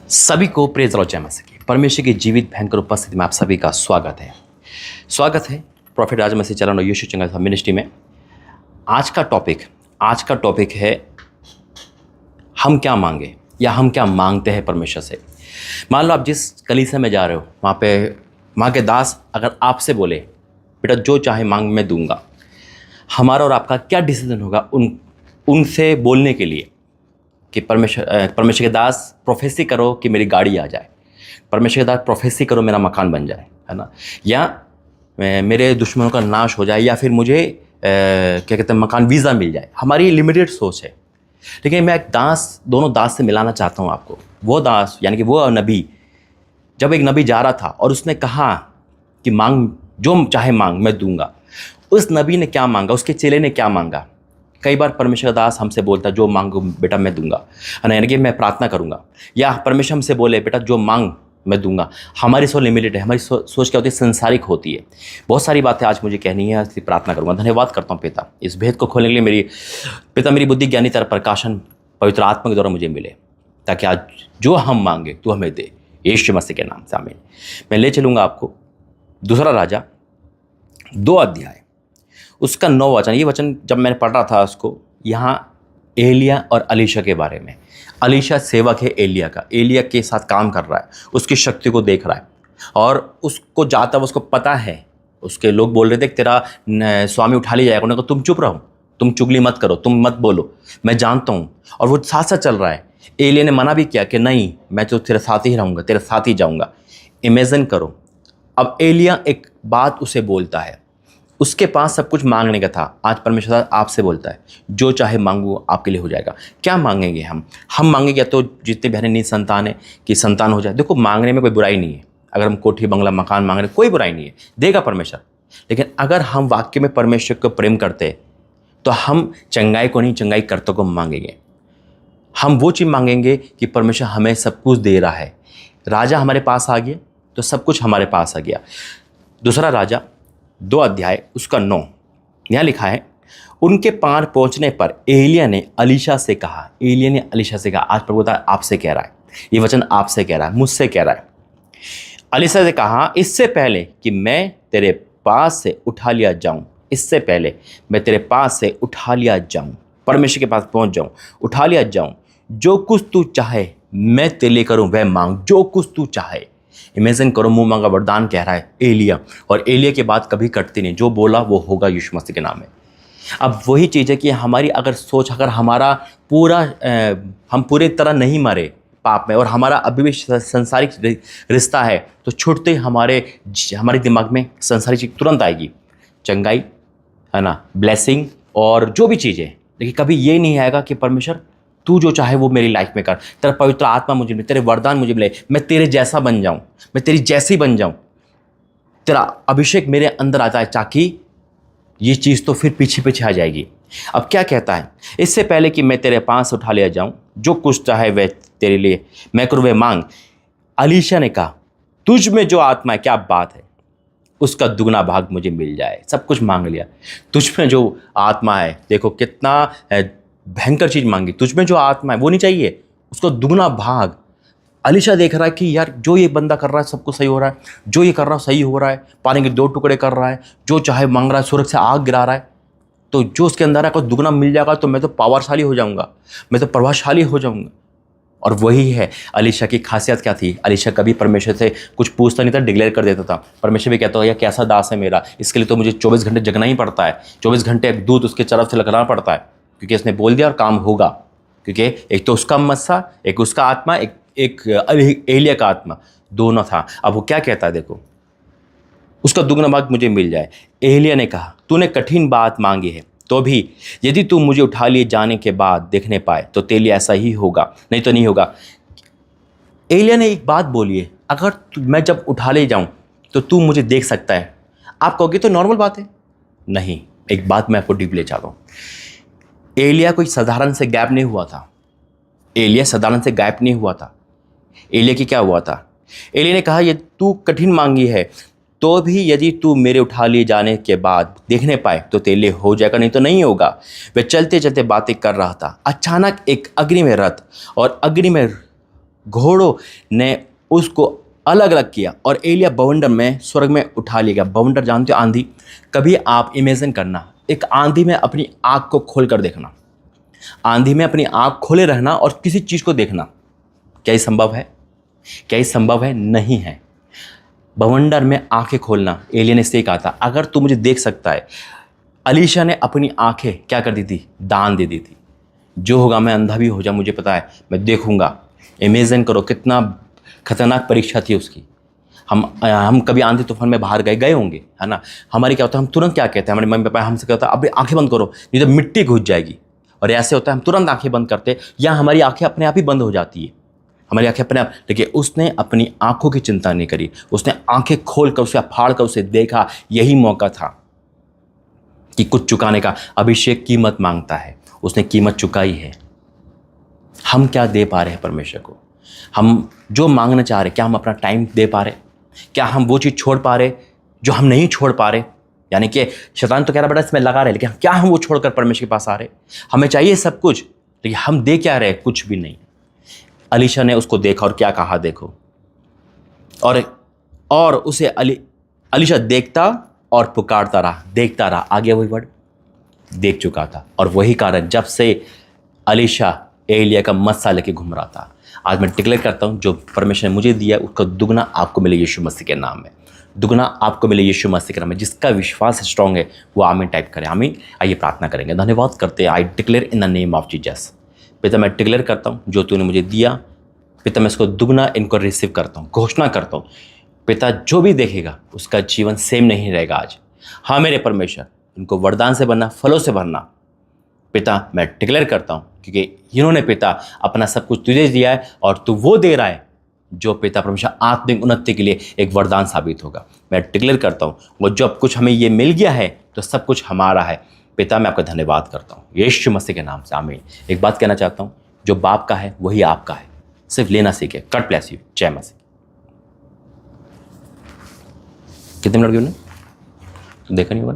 सभी को प्रेज और जय मसीह की परमेश्वर की जीवित भयंकर उपस्थिति में आप सभी का स्वागत है प्रॉफिट राज मसीह चरण और यीशु चंगा मिनिस्ट्री में। आज का टॉपिक है हम क्या मांगे या हम क्या मांगते हैं परमेश्वर से। मान लो आप जिस कलीसिया में जा रहे हो वहाँ के दास अगर आपसे बोले बेटा जो चाहे मांग मैं दूंगा, हमारा और आपका क्या डिसीजन होगा उनसे बोलने के लिए कि परमेश्वर के दास प्रोफेसी करो कि मेरी गाड़ी आ जाए, परमेश्वर के दास प्रोफेसी करो मेरा मकान बन जाए, है ना, या मेरे दुश्मनों का नाश हो जाए, या फिर मुझे क्या कहते हैं मकान वीज़ा मिल जाए। हमारी लिमिटेड सोच है। लेकिन मैं दोनों दास से मिलाना चाहता हूँ आपको। वो दास यानी कि वो नबी, जब एक नबी जा रहा था और उसने कहा कि मांग जो चाहे मांग मैं दूंगा, उस नबी ने क्या मांगा, उसके चेले ने क्या मांगा। कई बार परमेश्वर दास हमसे बोलता है जो मांगो बेटा मैं दूंगा, है ना, यानी कि मैं प्रार्थना करूंगा, या परमेश्वर हमसे बोले बेटा जो मांग मैं दूंगा। हमारी सोच लिमिटेड है, हमारी सोच क्या होती है, संसारिक होती है। बहुत सारी बातें आज मुझे कहनी है, इसलिए प्रार्थना करूंगा। धन्यवाद करता हूँ पिता, इस भेद को खोलने के लिए मेरी बुद्धि ज्ञानी तरह प्रकाशन पवित्र आत्मा के द्वारा मुझे मिले, ताकि आज जो हम मांगे तू हमें दे, यीशु मसीह के नाम से आमीन। मैं ले चलूँगा आपको दूसरा राजा 2 अध्याय उसका 9 वचन। ये वचन जब मैंने पढ़ रहा था उसको, यहाँ एलिया और अलीशा के बारे में। अलीशा सेवक है एलिया का, एलिया के साथ काम कर रहा है, उसकी शक्ति को देख रहा है, और उसको जाता उसको पता है। उसके लोग बोल रहे थे तेरा स्वामी उठा लिया जाएगा, उन्होंने कहा तुम चुप रहो, तुम चुगली मत करो, तुम मत बोलो, मैं जानता हूँ। और वो साथ साथ चल रहा है। एलिया ने मना भी किया कि नहीं मैं तो तेरे साथ ही रहूँगा, तेरे साथ ही जाऊँगा। इमेजिन करो, अब एलिया एक बात उसे बोलता है, उसके पास सब कुछ मांगने का था। आज परमेश्वर आपसे बोलता है जो चाहे मांगो आपके लिए हो जाएगा। क्या मांगेंगे हम मांगेंगे या तो जितने बहने नहीं संतान है कि संतान हो जाए। देखो मांगने में कोई बुराई नहीं है, अगर हम कोठी बंगला मकान मांग रहे कोई बुराई नहीं है, देगा परमेश्वर। लेकिन अगर हम वाक्य में परमेश्वर को प्रेम करते तो हम चंगाई को नहीं, चंगाई करतों को मांगेंगे। हम वो चीज़ मांगेंगे कि परमेश्वर हमें सब कुछ दे रहा है। राजा हमारे पास आ गया तो सब कुछ हमारे पास आ गया। दूसरा राजा 2 अध्याय उसका 9, यहाँ लिखा है, उनके पार पहुंचने पर एलिया ने अलीशा से कहा। आज प्रभु आपसे कह रहा है, ये वचन आपसे कह रहा है, मुझसे कह रहा है। अलीशा से कहा इससे पहले कि मैं तेरे पास से उठा लिया जाऊं, परमेश्वर के पास पहुंच जाऊं, उठा लिया जाऊं, जो कुछ तू चाहे मैं तेरे लिए करूं वह मांग, जो कुछ तू चाहे। इमेजिन करो, मुंह मांगा वरदान कह रहा है एलिया, और एलिया की बात कभी कटती नहीं, जो बोला वो होगा यीशु मसीह के नाम में। अब वही चीज़ है कि हमारी अगर हमारा हम पूरी तरह नहीं मरे पाप में, और हमारा अभी भी संसारिक रिश्ता है, तो छूटते ही हमारे दिमाग में संसारिक चीज तुरंत आएगी, चंगाई, है ना, ब्लेसिंग और जो भी चीज़ें। लेकिन कभी ये नहीं आएगा कि परमेश्वर तू जो चाहे वो मेरी लाइफ में कर, तेरा पवित्र आत्मा मुझे मिले, तेरे वरदान मुझे मिले, मैं तेरे जैसा बन जाऊं, मैं तेरी जैसी बन जाऊं, तेरा अभिषेक मेरे अंदर आ जाए, ताकि ये चीज़ तो फिर पीछे आ जाएगी। अब क्या कहता है, इससे पहले कि मैं तेरे पास उठा लिया जाऊं, जो कुछ चाहे वह तेरे लिए मैं करूं वह मांग। अलीशा ने कहा तुझ में जो आत्मा है, क्या बात है, उसका दुगना भाग मुझे मिल जाए। सब कुछ मांग लिया, तुझ में जो आत्मा है, देखो कितना भयंकर चीज मांगी, तुझ में जो आत्मा है वो नहीं चाहिए, उसको दुगना भाग। अलीशा देख रहा है कि यार जो ये बंदा कर रहा है सब कुछ सही हो रहा है, जो ये कर रहा है सही हो रहा है, पानी के 2 टुकड़े कर रहा है, जो चाहे मांग रहा है, सूरज से आग गिरा रहा है, तो जो उसके अंदर है कुछ दुगना मिल जाएगा तो मैं तो पावरशाली हो जाऊंगा, मैं तो प्रभावशाली हो जाऊंगा। और वही है अलीशा की खासियत क्या थी। अलीशा कभी परमेश्वर से कुछ पूछता नहीं था, डिक्लेयर कर देता था। परमेश्वर भी कहता है यह कैसा दास है मेरा, इसके लिए तो मुझे 24 घंटे जगना ही पड़ता है, 24 घंटे एक दूत उसके तरफ से लगाना पड़ता है, क्योंकि इसने बोल दिया और काम होगा। क्योंकि एक तो उसका मस्सा, एक उसका आत्मा, एक एलिया का आत्मा, दोनों था। अब वो क्या कहता है, देखो, उसका दुगना भाग मुझे मिल जाए। एलिया ने कहा तूने कठिन बात मांगी है, तो भी यदि तू मुझे उठा लिए जाने के बाद देखने पाए तो तेरे लिए ऐसा ही होगा, नहीं तो नहीं होगा। एलिया ने एक बात बोली है, अगर मैं जब उठा ले जाऊं तो तू मुझे देख सकता है। आप कहोगे तो नॉर्मल बात है, नहीं, एक बात मैं आपको डीप ले चाहता हूं। एलिया कोई साधारण से गायब नहीं हुआ था। एलिया की क्या हुआ था, एलिया ने कहा ये तू कठिन मांगी है, तो भी यदि तू मेरे उठा लिए जाने के बाद देखने पाए तो तेरे लिए हो जाएगा, नहीं तो नहीं होगा। वह चलते चलते बातें कर रहा था, अचानक एक अग्नि में रथ और अग्नि में घोड़ों ने उसको अलग अलग किया और एलिया बवंडर में स्वर्ग में उठा लिया गया। बवंडर जानते हो, आंधी। कभी आप इमेजिन करना, एक आंधी में अपनी आँख को खोल कर देखना, आंधी में अपनी आँख खोले रहना और किसी चीज़ को देखना, क्या ये संभव है? क्या ये संभव है? नहीं है। बवंडर में आंखें खोलना, एलिया ने इसलिए कहा था अगर तू मुझे देख सकता है। अलीशा ने अपनी आंखें क्या कर दी थी? दान दे दी थी। जो होगा, मैं अंधा भी हो जाऊं, मुझे पता है, मैं देखूंगा। इमेजिन करो कितना खतरनाक परीक्षा थी उसकी। हम कभी आंधी तूफान में बाहर गए होंगे, है ना। हमारी क्या होता है, हम तुरंत क्या कहते हैं, हमारे मम्मी पापा हमसे क्या होता है, अब आंखें बंद करो नहीं तो मिट्टी घुस जाएगी। और ऐसे होता है, हम तुरंत आंखें बंद करते या हमारी आंखें अपने आप ही बंद हो जाती है, हमारी आंखें अपने आप। देखिए, उसने अपनी आंखों की चिंता नहीं करी, उसने आंखें खोलकर उसे फाड़ कर उसे देखा। यही मौका था कि कुछ चुकाने का। अभिषेक कीमत मांगता है, उसने कीमत चुकाई है। हम क्या दे पा रहे हैं परमेश्वर को? हम जो मांगना चाह रहे, क्या हम अपना टाइम दे पा रहे? क्या हम वो चीज़ छोड़ पा रहे जो हम नहीं छोड़ पा रहे? यानी कि शैतान तो कह रहा बेटा इसमें लगा रहे, लेकिन क्या हम वो छोड़कर परमेश्वर के पास आ रहे? हमें चाहिए सब कुछ, लेकिन हम दे क्या रहे? कुछ भी नहीं। अलीशा ने उसको देखा और क्या कहा, देखो। और उसे अलीशा देखता और पुकारता रहा, देखता रहा। आगे वही वर्ड देख चुका था। और वही कारण जब से अलीशा एलिया का मस्सा लेके घूम रहा था। आज मैं डिक्लेयर करता हूं, जो परमेश्वर ने मुझे दिया उसका दुगना आपको मिले यीशु मसीह के नाम में। दुगना आपको मिले यीशु मसीह के नाम में। जिसका विश्वास स्ट्रांग है वो आमीन टाइप करें। आमीन। आइए प्रार्थना करेंगे। धन्यवाद करते हैं। I declare in the name of Jesus. पिता, मैं डिक्लेयर करता हूँ जो तूने मुझे दिया, पिता मैं इसको दुगना इनको रिसीव करता हूँ, घोषणा करता हूँ। पिता, जो भी देखेगा उसका जीवन सेम नहीं रहेगा आज। हाँ मेरे परमेश्वर, इनको वरदान से भरना, फलों से भरना। पिता, मैं डिक्लेयर करता हूँ क्योंकि इन्होंने पिता अपना सब कुछ तुझे दिया है और तू वो दे रहा है जो पिता परमेश्वर आत्मिक उन्नति के लिए एक वरदान साबित होगा। मैं डिक्लेयर करता हूँ वो जब कुछ हमें ये मिल गया है तो सब कुछ हमारा है। पिता, मैं आपका धन्यवाद करता हूँ यीशु मसीह के नाम से, आमीन। एक बात कहना चाहता हूँ, जो बाप का है वही आपका है, सिर्फ लेना सीखे। God bless you. जय मसीह। कितने मिनट की? देखा नहीं होगा।